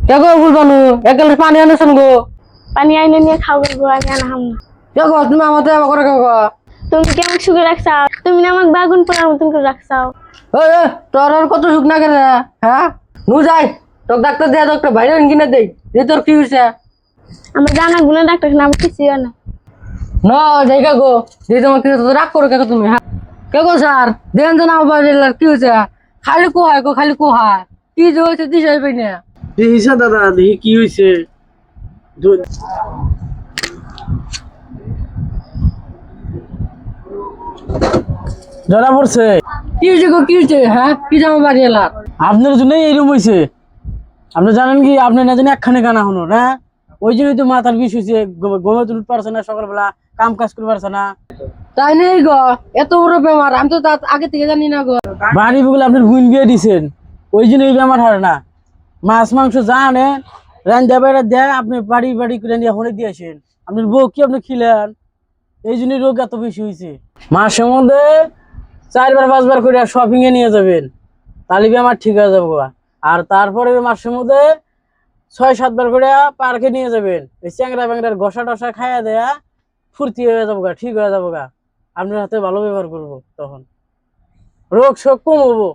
দেখো বুঝবানু এক গ্লাস পানি আনেছেন গো। পানি আইনে নিয়ে খাও গো, আমি আনাহাম না। দেখো তুমি আমাদের আবার করে খাও। তুমি কি আমাকে সুখে রাখছাও? তুমি না আমাকে বাগুন পোড়ার মতন করে রাখছাও। ওই তোর আর কত সুখ না করে হ্যাঁ নু যাই তোর ডাক্তার দেয়া ডাক্তার বাইরে কিনে দেই যে তোর কি হয়েছে আমার জানা গুলো ডাক্তার নাম কিছু না। ন জায়গা গো যে তোমার কি হয়েছে, রাগ করো কেন তুমি হ্যাঁ কে গো স্যার দেন তো না কি হয়েছে খালি কোহায় গো খালি কোহায় কি যে হয়েছে দিশাই পাই না। দেখিস দাদা, দেখি কি হয়েছে। ধরা পড়ছে। কি হয়েছে গো কি হয়েছে হ্যাঁ কি জামা বাড়ি এলা আপনার জন্যই এইরকম হয়েছে। আপনি জানেন কি, আপনি না জানি একখানে গানা হলো না, ওই জন্যই তো মাথার বিষ হয়েছে। ঘুমে তুলতে পারছে না, সকালবেলা কাম কাজ করতে পারছে না। তাই নেই গো এত বড় বেমার আমি তো আগে থেকে জানি না গো। বাড়ি বলে আপনার গুণ বিয়ে দিচ্ছেন, ওই জন্য এই বেমার হয় না। মাছ মাংস যা আনে রান্না বেড়া দেয়, আপনি বাড়ি বাড়ি করে নিয়ে হনে দিয়েছেন। আপনার বউ কি আপনি খিলেন, এই জন্যই রোগ এত বেশি হয়েছে। মাসের মধ্যে 4-5 বার করে শপিং এ নিয়ে যাবেন, তাহলে আমার ঠিক হয়ে যাবো। আর তারপরে মাসের মধ্যে 6-7 বার করে পার্কে নিয়ে যাবেন, এই চ্যাংরা ব্যাংরার ঘষা টসা খাইয়া দেয়া ফুর্তি হয়ে যাবো, ঠিক হয়ে যাবো। আপনার হাতে ভালো ব্যবহার করবো, তখন রোগ শোক কম হবো।